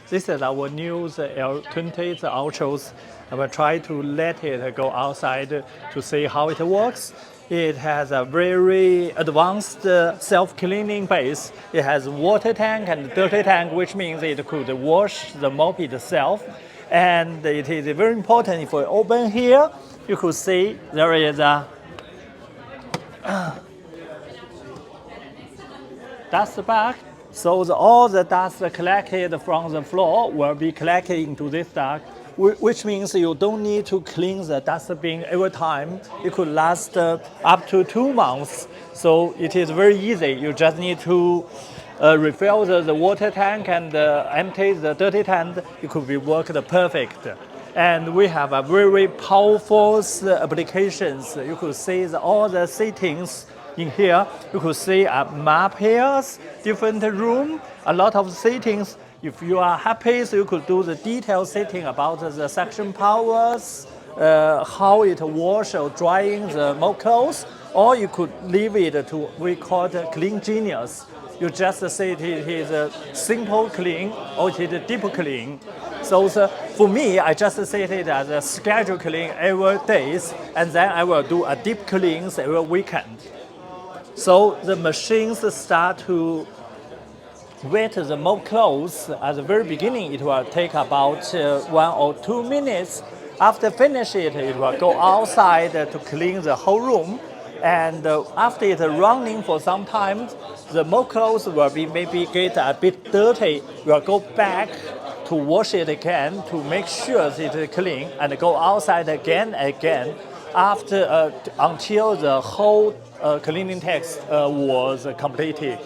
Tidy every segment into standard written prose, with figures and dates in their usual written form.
This is our new L20 Ultras. I will try to let it go outside to see how it works. It has a very advanced self-cleaning base. It has water tank and dirty tank, which means it could wash the mop itself. And it is very important if we open here, you could see there is a dust bag. So all the dust collected from the floor will be collected into this bag, which means you don't need to clean the dustbin every time. It could last up to 2 months. So it is very easy. You just need to refill the water tank and empty the dirty tank. It could be worked perfect. And we have a very powerful applications. You could see all the settings in here. You could see a map here, different room, a lot of settings. If you are happy, so you could do the detailed setting about the suction powers, how it wash or drying the mop clothes, or you could leave it to we call it clean genius. You just say it is a simple clean or it is a deep clean. So for me, I just set it as a schedule clean every day, and then I will do a deep cleans every weekend. So the machines start to wet the mop clothes. At the very beginning, it will take about 1 or 2 minutes. After finish it, it will go outside to clean the whole room. And after it running for some time, the mop clothes will be maybe get a bit dirty. We'll go back to wash it again to make sure it is clean and go outside again after until the whole cleaning task was completed.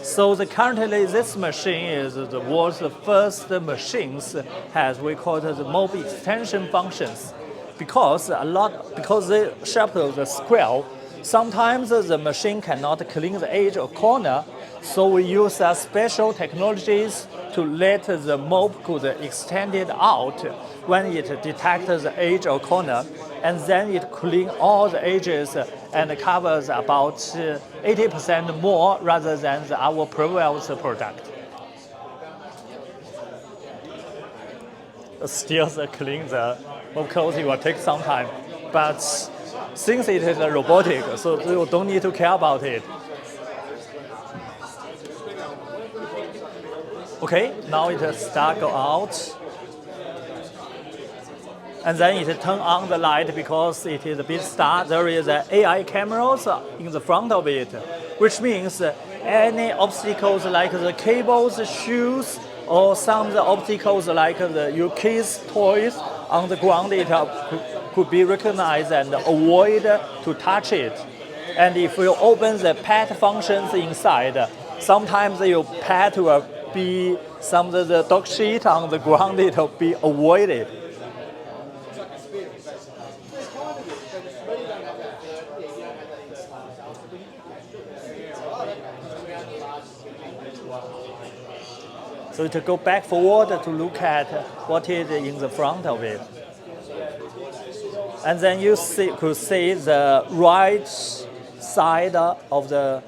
So currently this machine is the world's first machines has we call it the mop extension functions, because the shape of the square, sometimes the machine cannot clean the edge or corner, so we use special technologies to let the mop could extend it out when it detects the edge or corner, and then it cleans all the edges and covers about 80% more rather than our previous product. Still clean the mop clothes, it will take some time, but since it is a robotic, so you don't need to care about it. Okay, now it start go out. And then it turn on the light because it is a bit start. There is AI cameras in the front of it, which means any obstacles like the cables, shoes, or some of the obstacles like your kids' toys on the ground, it could be recognized and avoid to touch it. And if you open the pet functions inside, sometimes your pet will be some of the dog shit on the ground, it will be avoided. So to go back forward to look at what is in the front of it. And then you could see the right side of the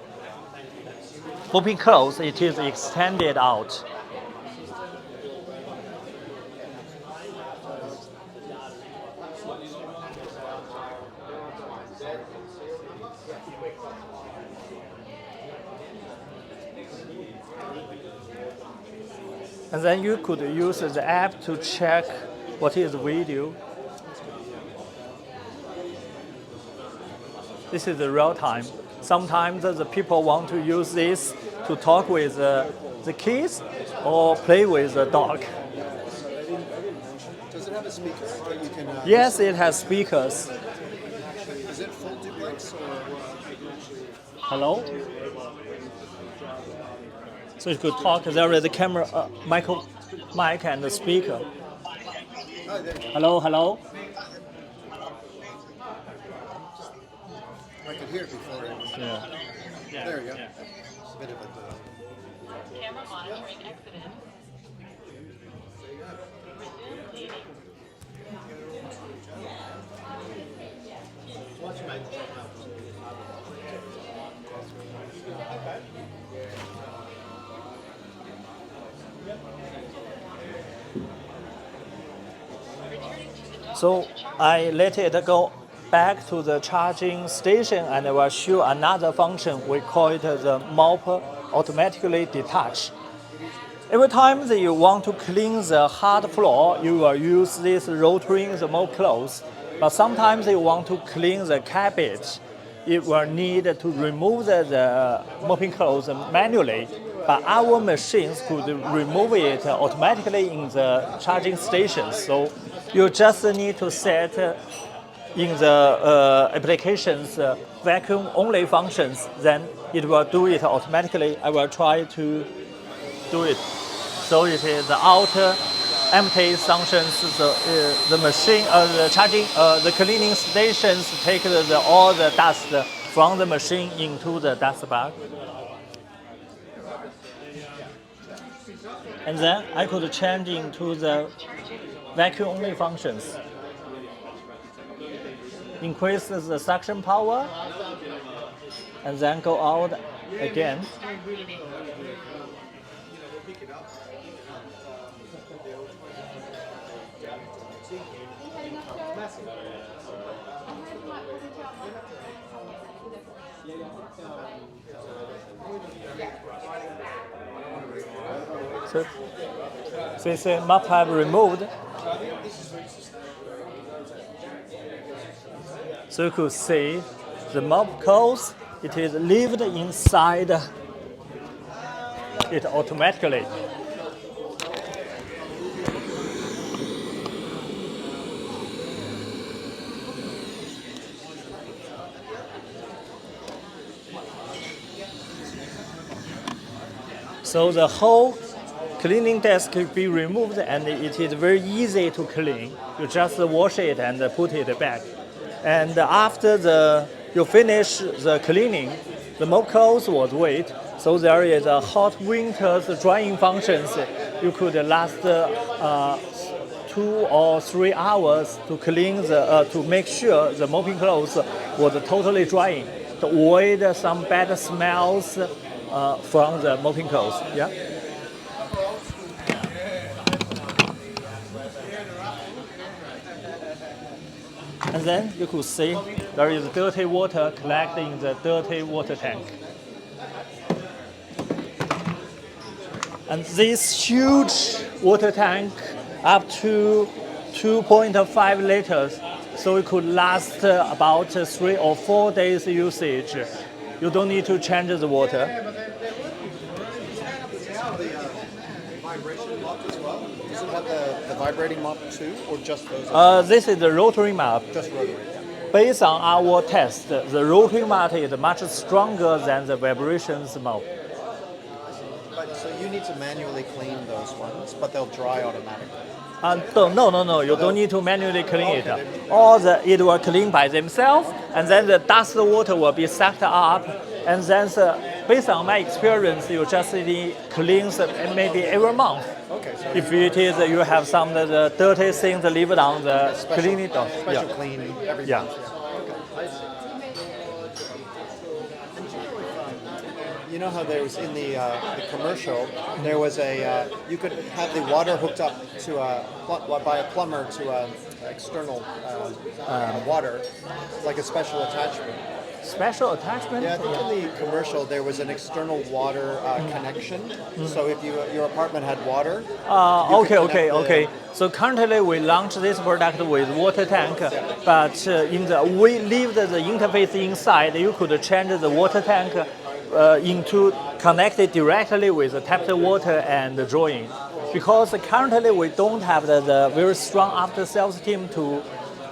mopping clothes, it is extended out. And then you could use the app to check what is the video. This is the real time. Sometimes the people want to use this to talk with the kids or play with the dog. Does it have a speaker that you can? Yes, it has speakers. Is it full duplex or? Hello? So you could talk. There is a camera, mic and the speaker. Oh, there you go. Hello, hello. I could hear it before. Yeah. There you go. Yeah. Bit of a. Camera monitoring exited. So I let it go back to the charging station, and I will show another function. We call it the mop automatically detach. Every time that you want to clean the hard floor, you will use this rotary the mop close. But sometimes you want to clean the carpet, it will need to remove the mopping clothes manually. But our machines could remove it automatically in the charging stations. So you just need to set in the application's vacuum only functions, then it will do it automatically. I will try to do it. So it is the outer empty functions, the machine, the charging, the cleaning stations take all the dust from the machine into the dust bag. And then I could change into the vacuum only functions. Increase the suction power, and then go out again. So since the mop have removed, so you could see the mop close, it is lived inside it automatically. So the whole cleaning desk could be removed, and it is very easy to clean. You just wash it and put it back. And after you finish the cleaning, the mop clothes was wet. So there is a hot winter's drying functions. You could last 2 or 3 hours to clean to make sure the mopping clothes was totally drying, to avoid some bad smells from the mopping clothes. Yeah. And then you could see there is dirty water collected in the dirty water tank. And this huge water tank up to 2.5 liters, so it could last about 3 or 4 days usage. You don't need to change the water. Vibration mop as well? Does it have the vibrating mop too, or just those? This is the rotary mop. Just rotary. Based on our test, the rotary mop is much stronger than the vibrations mop. But so you need to manually clean those ones, but they'll dry automatically. No. You don't need to manually clean it. It will clean by themselves, and then the dust water will be sucked up. And then, based on my experience, you just need clean maybe every month. Okay. So If it is you have some of the dirty things lived on the cleaning dog. special clean every Yeah. month. Okay. I see. You know how there was in the commercial, there was you could have the water hooked up to by a plumber to external water, like a special attachment. Special attachment? Yeah, I think in the commercial there was an external water connection. So if your apartment had water. Okay. So currently we launched this product with water tank, but we leave the interface inside. You could change the water tank into connected directly with the tapped water and the drawing. Because currently we don't have the very strong after sales team to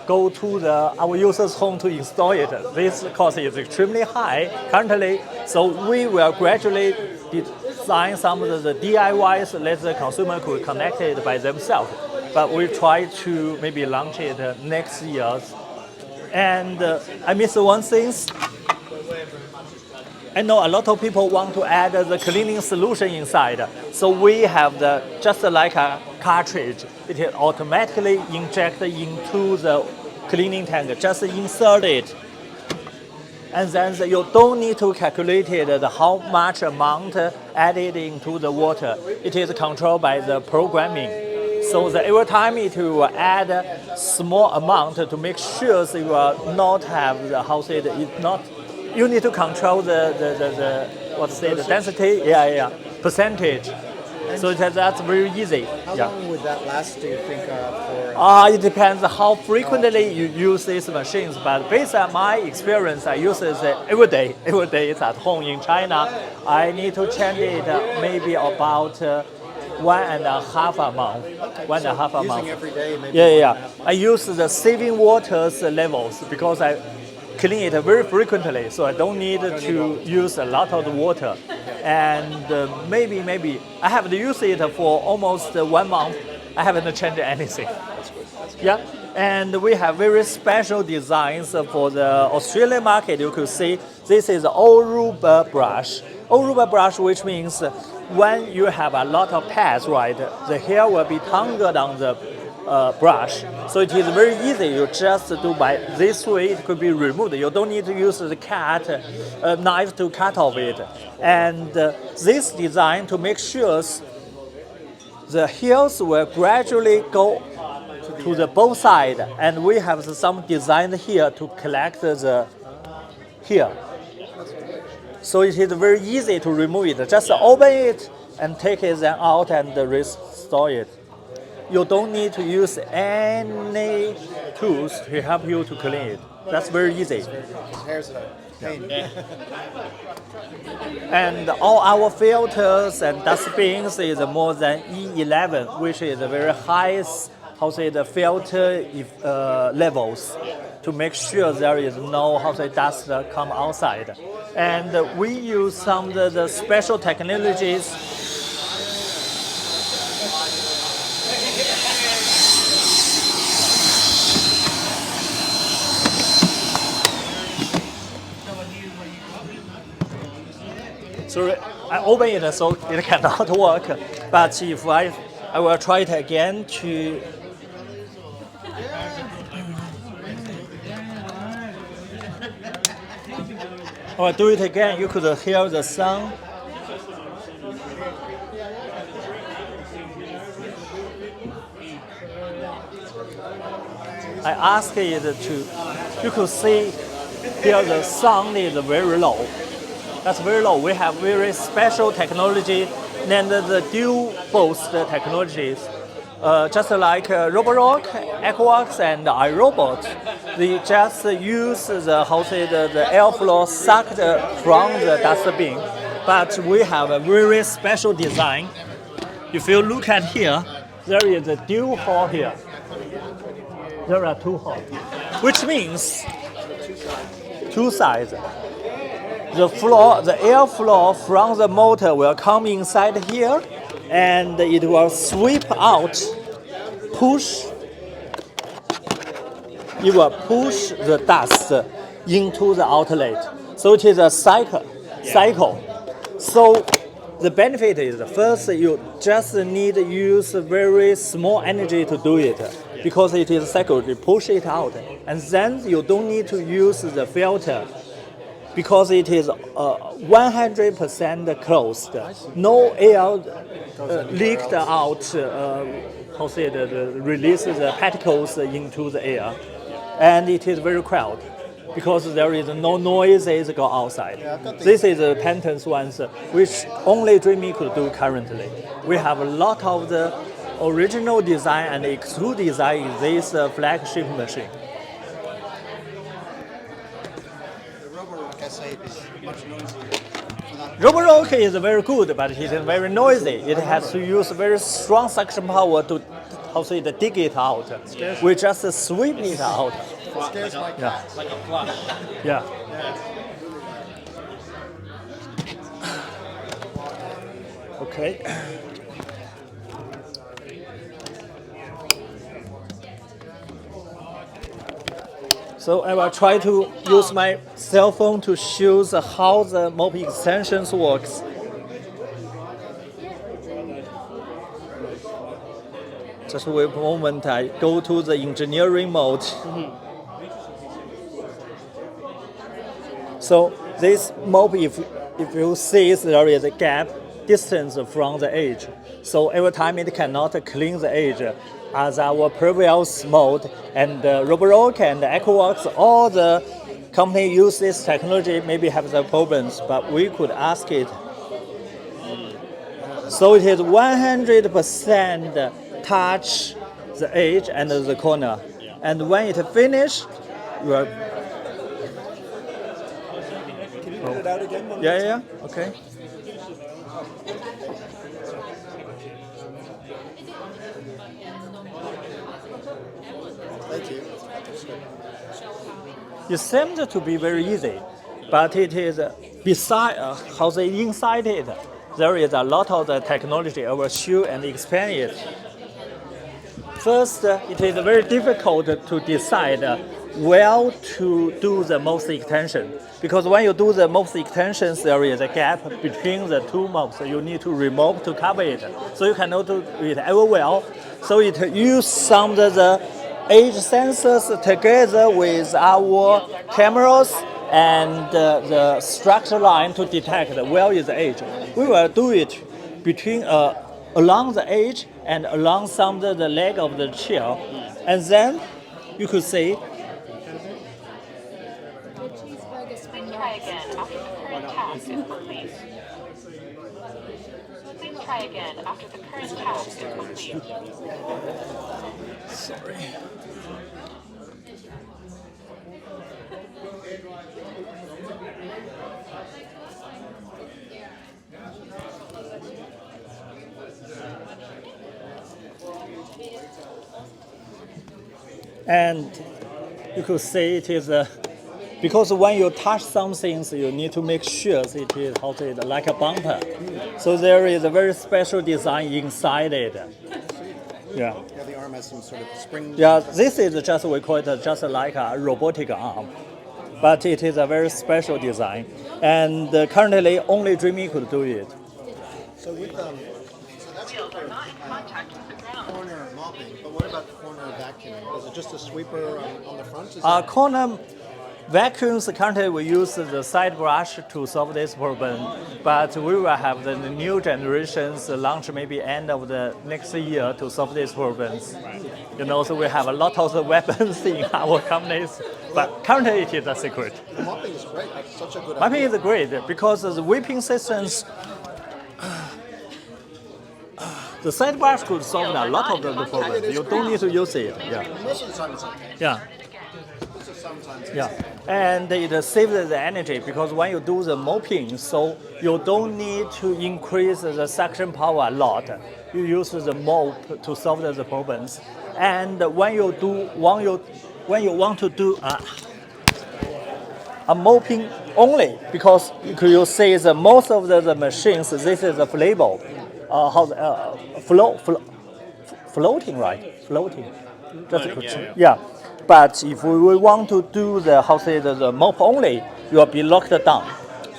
go to our user's home to install it. This cost is extremely high currently, so we will gradually design some of the DIYs that the consumer could connect it by themselves. But we try to maybe launch it next year. And I missed one thing. I know a lot of people want to add the cleaning solution inside. So we have just like a cartridge. It is automatically injected into the cleaning tank. Just insert it. And then you don't need to calculate how much amount added into the water. It is controlled by the programming. So that every time it will add a small amount to make sure that you will not have the it not. You need to control the what's the density? Yeah, percentage. So that's very easy. How long would that last, do you think, for? It depends how frequently you use these machines. But based on my experience, I use it every day. Every day it's at home in China. I need to change it maybe about 1.5 a month. Okay, 1.5 a month. Using every day, maybe. Yeah. I use the saving waters levels because I clean it very frequently, so I don't need to use a lot of the water. And maybe I have used it for almost 1 month. I haven't changed anything. That's good. Yeah, and we have very special designs for the Australian market. You could see this is all rubber brush. All rubber brush, which means when you have a lot of pads, right, the hair will be tangled on the brush. So it is very easy. You just do by this way. It could be removed. You don't need to use the knife to cut off it. And this design to make sure the hairs will gradually go to the both sides. And we have some design here to collect the hair. So it is very easy to remove it. Just open it and take it then out and restore it. You don't need to use any tools to help you to clean it. That's very easy. Hair's a pain. And all our filters and dustbins is more than E11, which is a very high, the filter levels to make sure there is no dust come outside. And we use some of the special technologies. Sorry, I open it so it cannot work. But if I will try it again to. I will do it again. You could hear the sound. I ask it to. You could see here the sound is very low. That's very low. We have very special technology and the dual boost technologies. Just like Roborock, Equinox, and iRobot, they just use the airflow sucked from the dustbin. But we have a very special design. If you look at here, there is a dual hole here. There are 2 holes, which means 2 sides. The airflow from the motor will come inside here, and it will sweep out, it will push the dust into the outlet. So it is a cycle. So the benefit is, first, you just need to use very small energy to do it, because it is cycle, you push it out. And then you don't need to use the filter, because it is 100% closed. No air leaked out, release the particles into the air. And it is very quiet, because there is no noises go outside. This is the patent ones, which only Dreame could do currently. We have a lot of the original design and exclusive design in this flagship machine. Roborock is very good, but it is very noisy. It has to use very strong suction power to dig it out. We just sweep it out. It scares my cat. Like a flush. Yeah. Okay. So I will try to use my cell phone to show how the mop extensions works. Just wait a moment, I go to the engineering mode. So this mop, if you see there is a gap, distance from the edge. So every time it cannot clean the edge. As our previous mode and Roborock and EcoWorks, all the company use this technology maybe have the problems, but we could ask it. So it is 100% touch the edge and the corner. And when it finish, you are. Can you put it out again? Yeah, okay. Thank you. It seems to be very easy, but it is beside inside it, there is a lot of the technology. I will show and explain it. First, it is very difficult to decide where to do the most extension, because when you do the most extensions, there is a gap between the two mobs. You need to remove to cover it, so you cannot do it everywhere. So it uses some of the edge sensors together with our cameras and the structure line to detect where is the edge. We will do it between along the edge and along some of the leg of the chair, and then you could see. Please try again after the current task is complete. Please try again after the current task is complete. Sorry. And you could see it is because when you touch some things, you need to make sure it is like a bumper. So there is a very special design inside it. Yeah. Yeah, the arm has some sort of spring. Yeah, this is just, we call it just like a robotic arm, but it is a very special design. And currently only Dreame could do it. So with so that's Wheels are not in contact with the ground. corner mopping, but what about corner vacuuming? Is it just a sweeper on the front? Is that- Corner vacuums, currently we use the side brush to solve this problem, but we will have the new generations launch maybe end of the next year to solve these problems. You know, so we have a lot of the weapons in our companies, but currently it is a secret. The mopping is great. That's such a good Mapping idea. is great because the whipping systems, the side brush could solve a lot of the problems. You don't need to use it. Yeah. Most of the time it's okay. Yeah. Sometimes it's Yeah, and it saves the energy because when you do the mopping, so you don't need to increase the suction power a lot. You use the mop to solve the problems. And when you want to do a mopping only, because you see the most of the machines, this is a flammable, floating, right? Floating. Yeah. But if we want to do the mop only, you will be locked down,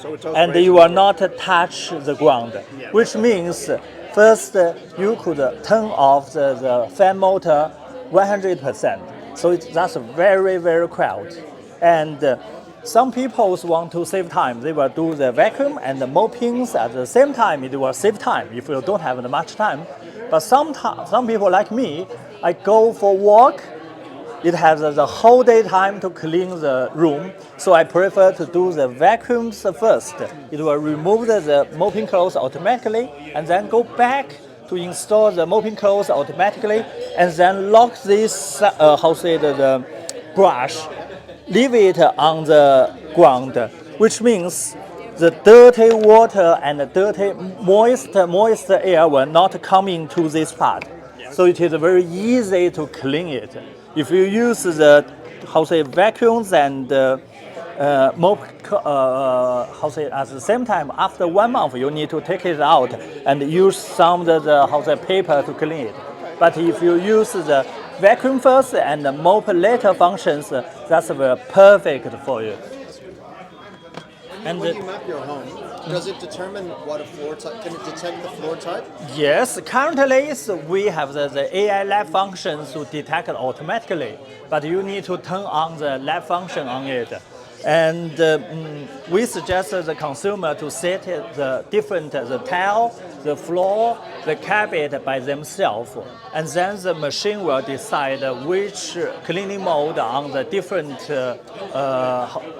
So it tells and range you will control. not touch the ground. Which means first you could turn off the fan motor 100%. So that's very very quiet. And some people want to save time. They will do the vacuum and the moppings at the same time. It will save time if you don't have much time. But some people like me, I go for walk. It has the whole day time to clean the room, so I prefer to do the vacuums first. It will remove the mopping clothes automatically, and then go back to install the mopping clothes automatically, and then lock this the brush, leave it on the ground, which means the dirty water and the dirty moist air will not come into this part. So it is very easy to clean it. If you use the vacuums and mop, at the same time, after 1 month, you need to take it out and use some of the paper to clean it. But if you use the vacuum first and the mop later functions, that's very perfect for you. And when you map your home, does it determine what a floor type? Can it detect the floor type? Yes, currently we have the AI lab functions to detect it automatically, but you need to turn on the lab function on it. And we suggest the consumer to set the different the tile, the floor, the carpet by themselves, and then the machine will decide which cleaning mode on the different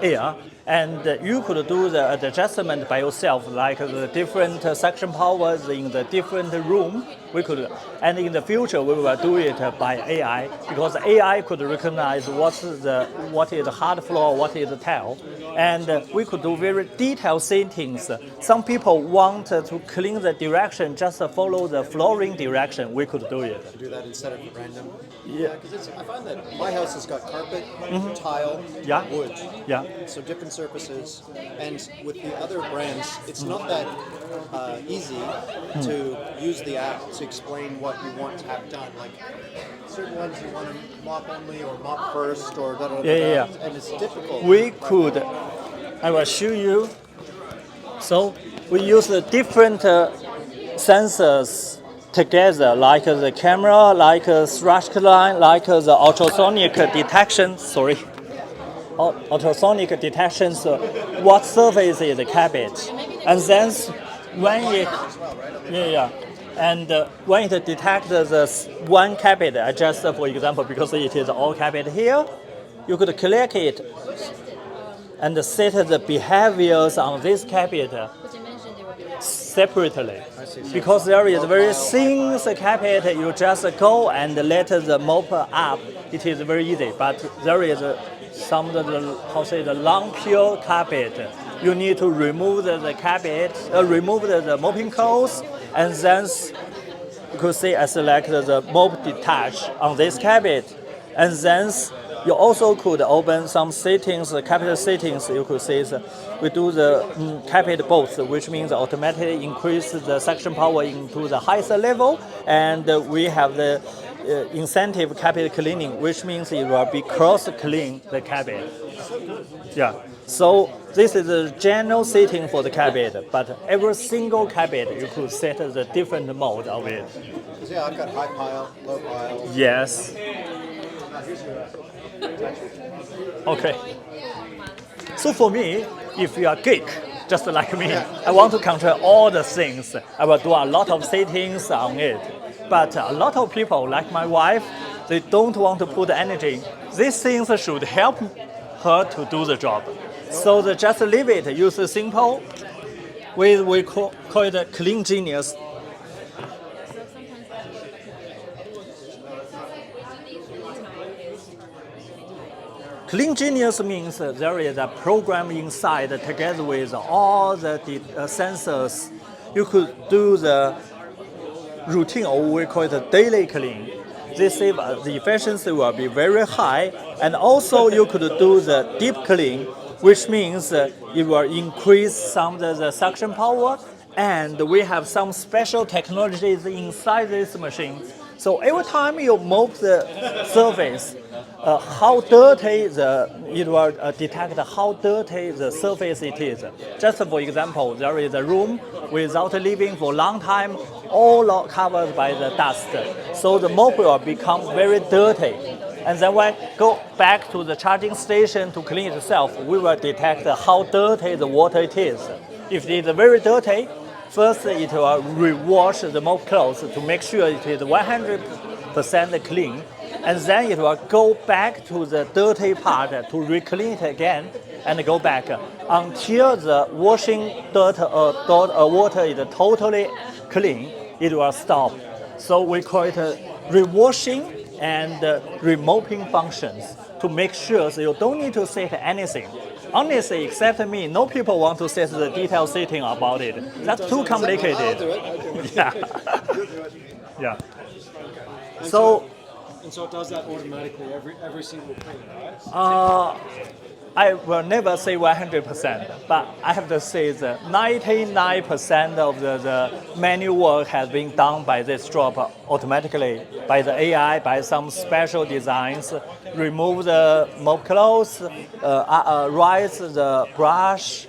air. And you could do the adjustment by yourself, like the different suction powers in the different room. We could, and in the future we will do it by AI, because AI could recognize what is hard floor, what is tile, and we could do very detailed settings. Some people want to clean the direction, just follow the flooring direction. We could do it. Do that instead of random. Yeah. Because I find that my house has got carpet, tile, Yeah. wood. Yeah. So different surfaces, and with the other brands, it's not that easy to use the app to explain what you want to have done. Like certain ones you want to mop only or mop first or da da da. Yeah. And it's difficult. We could, I will show you. So we use the different sensors together, like the camera, like a thrush line, like the ultrasonic detection. Sorry. Ultrasonic detections what surface is the carpet, and then when it and when it detects the one carpet, I just for example, because it is all carpet here, you could click it and set the behaviors on this carpet separately. Because there is very thin carpet, you just go and let the mop up. It is very easy, but there is some of the long pure carpet. You need to remove the carpet, remove the mopping coats, and then you could see I select the mop detach on this carpet, and then you also could open some settings, carpet settings. You could see we do the carpet both, which means automatically increase the suction power into the highest level, and we have the incentive carpet cleaning, which means it will be cross clean the carpet. Yeah. So this is the general setting for the carpet, but every single carpet you could set the different mode of it. Yeah, I've got high pile, low pile. Yes. Okay. So for me, if you are geek, just like me, I want to control all the things. I will do a lot of settings on it. But a lot of people, like my wife, they don't want to put energy. These things should help her to do the job. So they just leave it, use a simple. We call it Clean Genius. Clean Genius means there is a program inside together with all the sensors. You could do the routine, or we call it daily clean. This the efficiency will be very high, and also you could do the deep clean, which means it will increase some of the suction power, and we have some special technologies inside this machine. So every time you mop the surface, how dirty it will detect how dirty the surface it is. Just for example, there is a room without living for a long time, all covered by the dust. So the mop will become very dirty. And then when go back to the charging station to clean itself, we will detect how dirty the water it is. If it is very dirty, first it will rewash the mop clothes to make sure it is 100% clean. And then it will go back to the dirty part to re-clean it again and go back until the washing dirt or water is totally clean. It will stop. So we call it rewashing and remopping functions to make sure that you don't need to set anything. Honestly, except me, no people want to set the detailed setting about it. That's too complicated. I'll do it. Yeah. Yeah. So. And so it does that automatically every single clean, right? I will never say 100%, but I have to say that 99% of the manual work has been done by this job automatically, by the AI, by some special designs. Remove the mop clothes, rise the brush,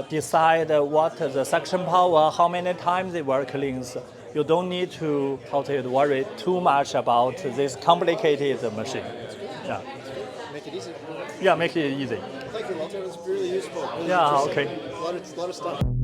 decide what the suction power, how many times it will cleanse. You don't need to worry too much about this complicated machine. Yeah. Make it easy. Yeah, make it easy. Thank you, Walter. Yeah, okay. A lot of stuff.